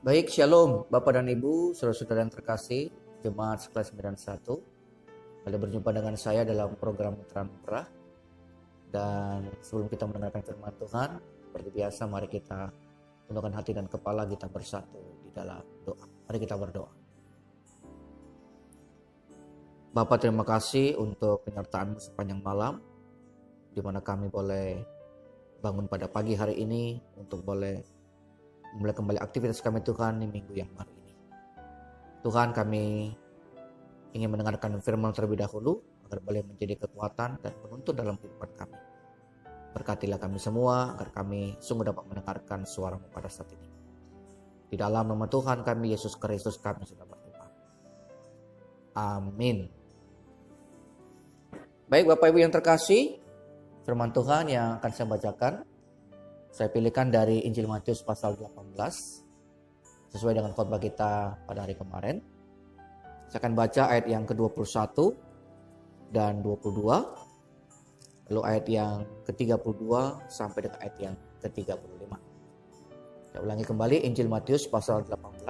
Baik, Shalom Bapak dan Ibu, saudara-saudara yang terkasih, Jemaat Sekelas 91. Kembali berjumpa dengan saya dalam program Terang Merah. Dan sebelum kita mendengarkan firman Tuhan, seperti biasa mari kita tundukkan hati dan kepala kita bersatu di dalam doa. Mari kita berdoa. Bapak, terima kasih untuk penyertaan-Mu sepanjang malam, di mana kami boleh bangun pada pagi hari ini untuk boleh mulai kembali aktivitas kami Tuhan di minggu yang baru ini. Tuhan, kami ingin mendengarkan firman terlebih dahulu agar boleh menjadi kekuatan dan penuntun dalam kehidupan kami. Berkatilah kami semua agar kami sungguh dapat mendengarkan suara-Mu pada saat ini. Di dalam nama Tuhan kami Yesus Kristus kami sudah berdoa. Amin. Baik Bapak Ibu yang terkasih, firman Tuhan yang akan saya bacakan saya pilihkan dari Injil Matius pasal 18 sesuai dengan khotbah kita pada hari kemarin. Saya akan baca ayat yang ke-21 dan 22, lalu ayat yang ke-32 sampai dengan ayat yang ke-35. Saya ulangi kembali Injil Matius pasal 18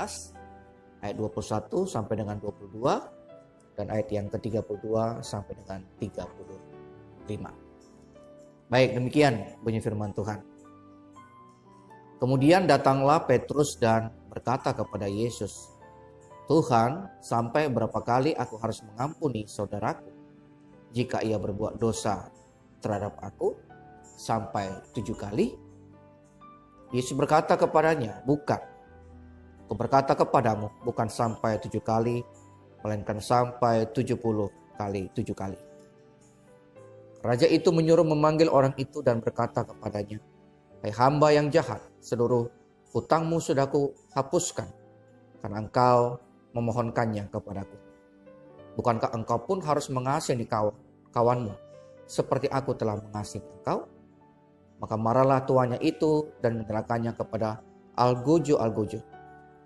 ayat 21 sampai dengan 22 dan ayat yang ke-32 sampai dengan 35. Baik, demikian bunyi firman Tuhan. Kemudian datanglah Petrus dan berkata kepada Yesus, "Tuhan, sampai berapa kali aku harus mengampuni saudaraku jika ia berbuat dosa terhadap aku? Sampai 7 kali?" Yesus berkata kepadanya, "Bukan. Aku berkata kepadamu, bukan sampai 7 kali, melainkan sampai 70 kali 7 kali." Raja itu menyuruh memanggil orang itu dan berkata kepadanya, "Hai hamba yang jahat, seluruh hutangmu sudah aku hapuskan karena engkau memohonkannya kepadaku. Bukankah engkau pun harus mengasihi kawanmu seperti aku telah mengasihi engkau?" Maka marahlah tuannya itu dan menyerahkannya kepada algojo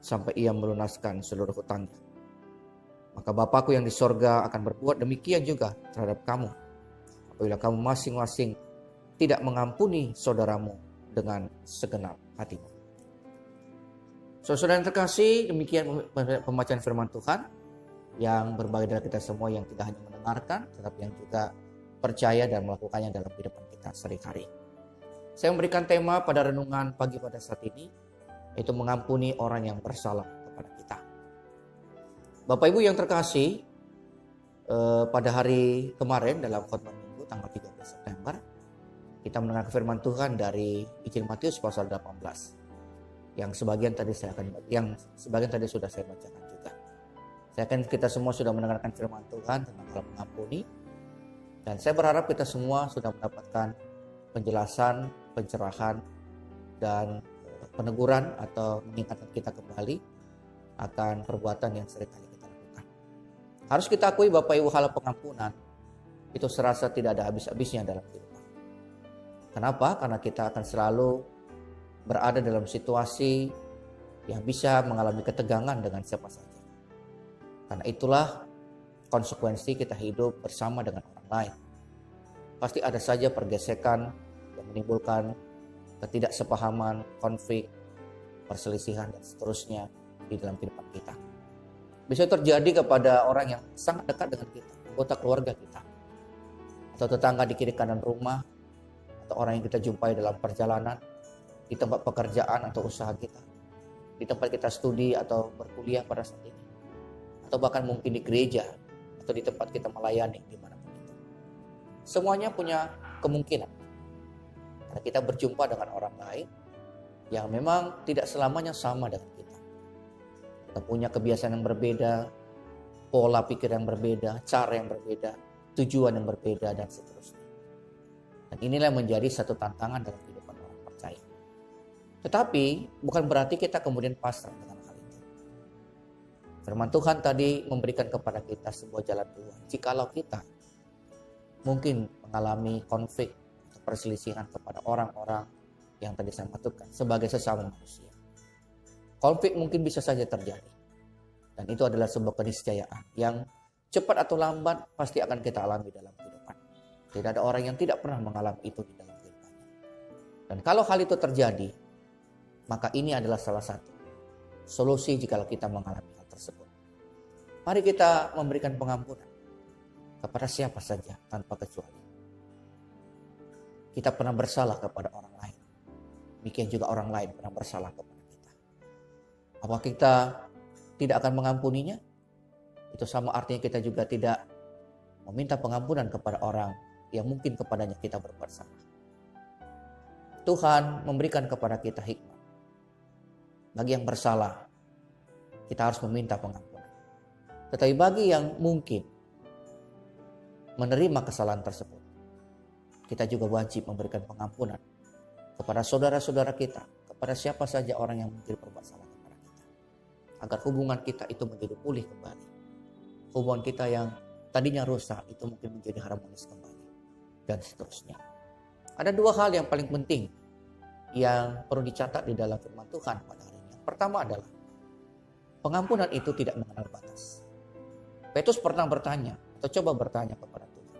sampai ia melunaskan seluruh hutangnya. Maka Bapakku yang di sorga akan berbuat demikian juga terhadap kamu, apabila kamu masing-masing tidak mengampuni saudaramu dengan segenap hatimu. Saudara yang terkasih, demikian pembacaan firman Tuhan yang berbagi dari kita semua yang tidak hanya mendengarkan, tetapi yang juga percaya dan melakukannya dalam kehidupan kita sehari-hari. Saya memberikan tema pada renungan pagi pada saat ini, yaitu mengampuni orang yang bersalah kepada kita. Bapak Ibu yang terkasih, pada hari kemarin dalam khotbah minggu tanggal 13 September, kita mendengar firman Tuhan dari Injil Matius pasal 18. Yang sebagian tadi sudah saya bacakan juga. Saya yakin kita semua sudah mendengarkan firman Tuhan tentang hal mengampuni. Dan saya berharap kita semua sudah mendapatkan penjelasan, pencerahan, dan peneguran atau mengingatkan kita kembali akan perbuatan yang seringkali kita lakukan. Harus kita akui Bapak Ibu, hal pengampunan itu serasa tidak ada habis-habisnya dalam hidup. Kenapa? Karena kita akan selalu berada dalam situasi yang bisa mengalami ketegangan dengan siapa saja. Karena itulah konsekuensi kita hidup bersama dengan orang lain. Pasti ada saja pergesekan yang menimbulkan ketidaksepahaman, konflik, perselisihan, dan seterusnya di dalam kehidupan kita. Bisa terjadi kepada orang yang sangat dekat dengan kita, anggota keluarga kita, atau tetangga di kiri kanan rumah, atau orang yang kita jumpai dalam perjalanan, di tempat pekerjaan atau usaha kita, di tempat kita studi atau berkuliah pada saat ini, atau bahkan mungkin di gereja atau di tempat kita melayani dimanapun itu. Semuanya punya kemungkinan karena kita berjumpa dengan orang lain yang memang tidak selamanya sama dengan kita. Kita punya kebiasaan yang berbeda, pola pikir yang berbeda, cara yang berbeda, tujuan yang berbeda, dan seterusnya. Dan inilah menjadi satu tantangan dalam kehidupan orang percaya. Tetapi bukan berarti kita kemudian pasrah dengan hal itu. Firman Tuhan tadi memberikan kepada kita sebuah jalan keluar. Jikalau kita mungkin mengalami konflik atau perselisihan kepada orang-orang yang tadi saya maksudkan sebagai sesama manusia. Konflik mungkin bisa saja terjadi. Dan itu adalah sebuah keniscayaan yang cepat atau lambat pasti akan kita alami dalam kehidupan. Tidak ada orang yang tidak pernah mengalami itu di dalam kehidupannya. Dan kalau hal itu terjadi, maka ini adalah salah satu solusi jika kita mengalami hal tersebut. Mari kita memberikan pengampunan kepada siapa saja tanpa kecuali. Kita pernah bersalah kepada orang lain. Demikian juga orang lain pernah bersalah kepada kita. Apakah kita tidak akan mengampuninya? Itu sama artinya kita juga tidak meminta pengampunan kepada orang yang mungkin kepadanya kita berbuat salah. Tuhan memberikan kepada kita hikmat. Bagi yang bersalah, kita harus meminta pengampunan. Tetapi bagi yang mungkin menerima kesalahan tersebut, kita juga wajib memberikan pengampunan kepada saudara-saudara kita, kepada siapa saja orang yang mungkin berbuat salah kepada kita. Agar hubungan kita itu menjadi pulih kembali. Hubungan kita yang tadinya rusak itu mungkin menjadi harmonis kembali. Dan seterusnya. Ada dua hal yang paling penting yang perlu dicatat di dalam firman Tuhan pada hari ini. Yang pertama adalah pengampunan itu tidak mengenal batas. Petrus pernah bertanya atau coba bertanya kepada Tuhan,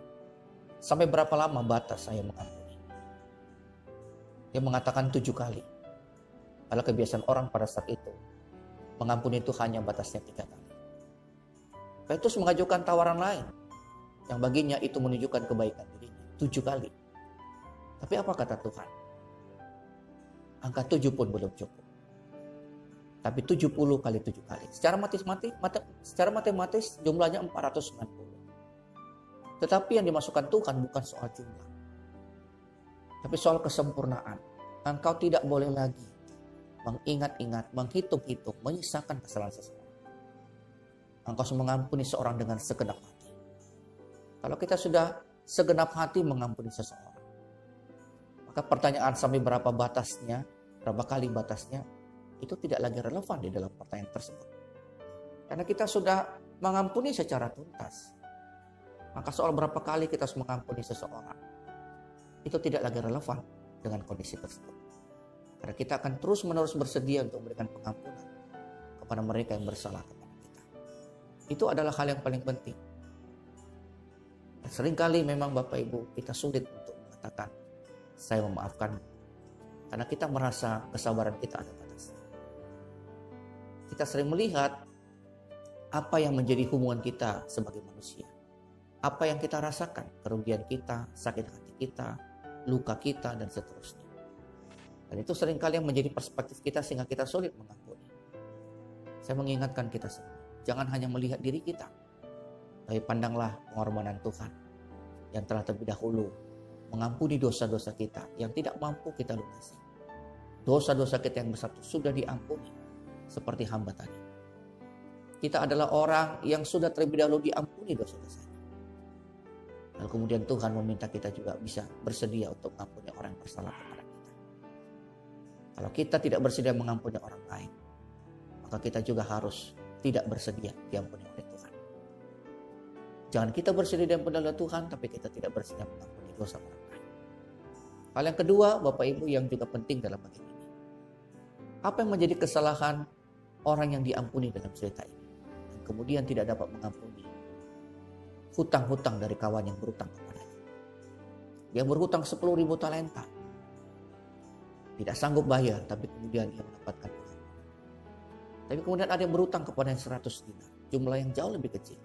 sampai berapa lama batas saya mengampuni? Dia mengatakan 7 kali. Padahal kebiasaan orang pada saat itu, mengampuni itu hanya batasnya 3 kali. Petrus mengajukan tawaran lain, yang baginya itu menunjukkan kebaikan dirinya, 7 kali. Tapi apa kata Tuhan? Angka 7 pun belum cukup. Tapi 70 kali 7 kali. Secara matematis jumlahnya 490. Tetapi yang dimasukkan Tuhan bukan soal jumlah. Tapi soal kesempurnaan. Engkau tidak boleh lagi mengingat-ingat, menghitung-hitung, menyisakan kesalahan seseorang. Engkau harus mengampuni seorang dengan segenap hati. Kalau kita sudah segenap hati mengampuni seseorang, maka pertanyaan sampai berapa batasnya, berapa kali batasnya, itu tidak lagi relevan di dalam pertanyaan tersebut. Karena kita sudah mengampuni secara tuntas. Maka soal berapa kali kita harus mengampuni seseorang, itu tidak lagi relevan dengan kondisi tersebut. Karena kita akan terus-menerus bersedia untuk memberikan pengampunan kepada mereka yang bersalah kepada kita. Itu adalah hal yang paling penting. Dan seringkali memang Bapak Ibu kita sulit untuk mengatakan saya memaafkan, karena kita merasa kesabaran kita ada batasnya. Kita sering melihat apa yang menjadi hubungan kita sebagai manusia. Apa yang kita rasakan, kerugian kita, sakit hati kita, luka kita, dan seterusnya. Dan itu seringkali yang menjadi perspektif kita sehingga kita sulit mengampuni. Saya mengingatkan kita semua, jangan hanya melihat diri kita, tapi pandanglah pengorbanan Tuhan yang telah terlebih dahulu mengampuni dosa-dosa kita yang tidak mampu kita lunasi. Dosa-dosa kita yang besar itu sudah diampuni seperti hamba tadi. Kita adalah orang yang sudah terlebih dahulu diampuni dosa-dosanya. Lalu kemudian Tuhan meminta kita juga bisa bersedia untuk mengampuni orang yang bersalah kepada kita. Kalau kita tidak bersedia mengampuni orang lain, maka kita juga harus tidak bersedia diampuni oleh Tuhan. Jangan kita bersedia diampuni oleh Tuhan, tapi kita tidak bersedia mengampuni dosa orang lain. Hal yang kedua, Bapak Ibu, yang juga penting dalam bagian ini. Apa yang menjadi kesalahan orang yang diampuni dalam cerita ini, dan kemudian tidak dapat mengampuni hutang-hutang dari kawan yang berhutang kepadanya. Dia berhutang 10.000 talenta. Tidak sanggup bayar, tapi kemudian ia mendapatkan pengampunan. Tapi kemudian ada yang berhutang kepada yang 100 dinar, jumlah yang jauh lebih kecil.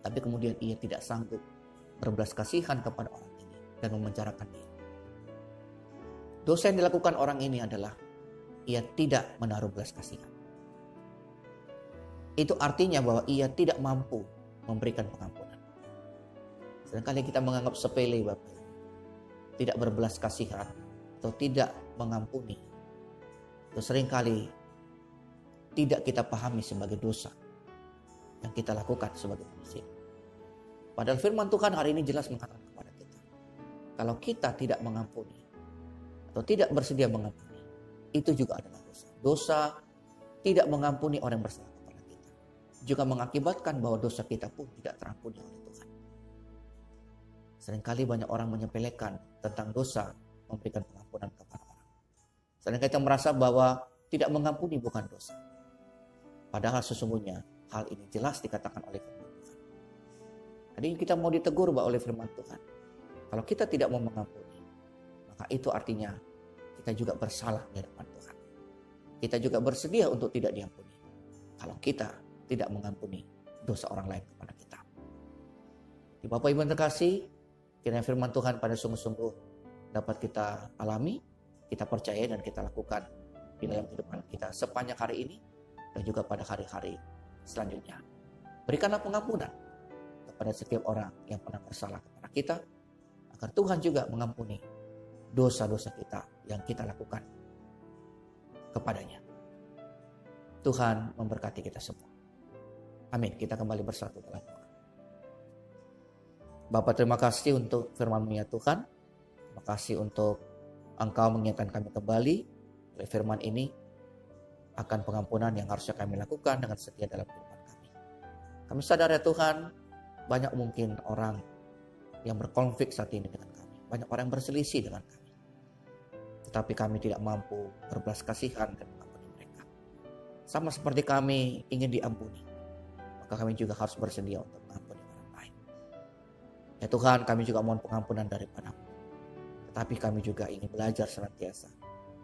Tapi kemudian ia tidak sanggup berbelas kasihan kepada orang ini dan memenjarakan dia. Dosa yang dilakukan orang ini adalah ia tidak menaruh belas kasihan. Itu artinya bahwa ia tidak mampu memberikan pengampunan. Seringkali kita menganggap sepele, Bapak, tidak berbelas kasihan atau tidak mengampuni. Itu seringkali tidak kita pahami sebagai dosa yang kita lakukan sebagai manusia. Padahal firman Tuhan hari ini jelas mengatakan kepada kita, kalau kita tidak mengampuni atau tidak bersedia mengampuni, itu juga adalah dosa. Dosa tidak mengampuni orang yang bersalah kepada kita juga mengakibatkan bahwa dosa kita pun tidak terampuni oleh Tuhan. Seringkali banyak orang menyepelekan tentang dosa memberikan pengampunan kepada orang. Seringkali kita merasa bahwa tidak mengampuni bukan dosa. Padahal sesungguhnya hal ini jelas dikatakan oleh firman Tuhan. Jadi kita mau ditegur oleh firman Tuhan. Kalau kita tidak mau mengampuni, maka itu artinya kita juga bersalah di hadapan Tuhan. kita juga bersedia untuk tidak diampuni kalau kita tidak mengampuni dosa orang lain kepada kita. Di Bapak Ibu yang terkasih, kiranya firman Tuhan pada sungguh-sungguh dapat kita alami, kita percaya dan kita lakukan di dalam kehidupan kita sepanjang hari ini dan juga pada hari-hari selanjutnya. Berikanlah pengampunan kepada setiap orang yang pernah bersalah kepada kita, agar Tuhan juga mengampuni dosa-dosa kita yang kita lakukan kepadanya. Tuhan memberkati kita semua. Amin. Kita kembali bersatu dalam doa. Bapa, terima kasih untuk firman-Mu ya Tuhan. Terima kasih untuk Engkau mengingatkan kami kembali oleh firman ini akan pengampunan yang harusnya kami lakukan dengan setia dalam kehidupan kami. Kami sadar ya Tuhan, banyak mungkin orang yang berkonflik saat ini dengan kami. Banyak orang yang berselisih dengan kami. Tetapi kami tidak mampu berbelas kasihan dan mengampuni mereka. Sama seperti kami ingin diampuni, maka kami juga harus bersedia untuk mengampuni orang lain. Ya Tuhan, kami juga mohon pengampunan daripada-Mu. Tetapi kami juga ingin belajar senantiasa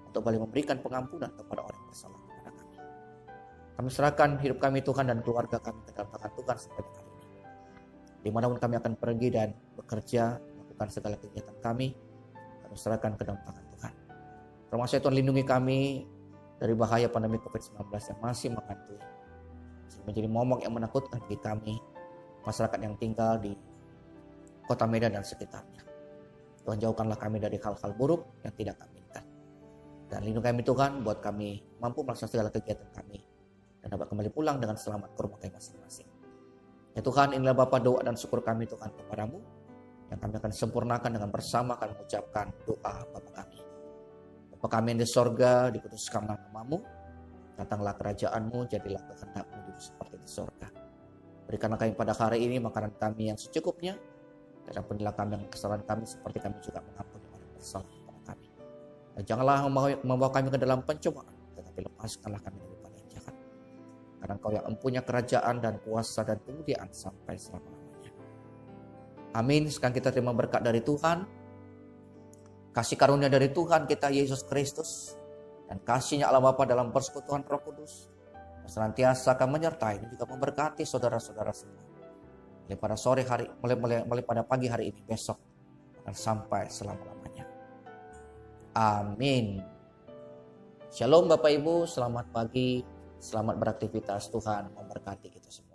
untuk boleh memberikan pengampunan kepada orang yang bersalah kepada kami. Kami serahkan hidup kami Tuhan dan keluarga kami ke dalam tangan Tuhan sepanjang hari ini. Dimanapun kami akan pergi dan bekerja, melakukan segala kegiatan kami serahkan ke dalam tangan Tuhan. Termasuk Tuhan lindungi kami dari bahaya pandemi COVID-19 yang masih menghantui. Menjadi momok yang menakutkan bagi kami, masyarakat yang tinggal di Kota Medan dan sekitarnya. Tuhan, jauhkanlah kami dari hal-hal buruk yang tidak kami inginkan. Dan lindungi kami Tuhan, buat kami mampu melaksanakan segala kegiatan kami dan dapat kembali pulang dengan selamat ke rumah kami masing-masing. Ya Tuhan, inilah Bapa doa dan syukur kami Tuhan kepadamu, yang kami akan sempurnakan dengan bersama kami mengucapkan doa Bapa kami. Bapa kami yang di sorga, dikuduskanlah namamu, datanglah kerajaan-Mu, jadilah kehendak-Mu seperti di sorga. Berikanlah kami pada hari ini makanan kami yang secukupnya, dan ampunilah kami yang kesalahan kami seperti kami juga mengampuni orang bersalah kepada kami. Dan janganlah membawa kami ke dalam pencobaan, tetapi lepaskanlah kami daripada yang jahat. Karena Engkau yang empunya kerajaan dan kuasa dan kemuliaan sampai selama-lamanya. Amin. Sekarang kita terima berkat dari Tuhan, kasih karunia dari Tuhan kita Yesus Kristus, dan kasihnya Allah Bapa dalam persekutuan Roh Kudus senantiasa akan menyertai dan juga memberkati saudara-saudara semua. Mulai pada sore hari, mulai pada pagi hari ini, besok, dan sampai selama-lamanya. Amin. Shalom Bapak Ibu, selamat pagi, selamat beraktivitas. Tuhan memberkati kita semua.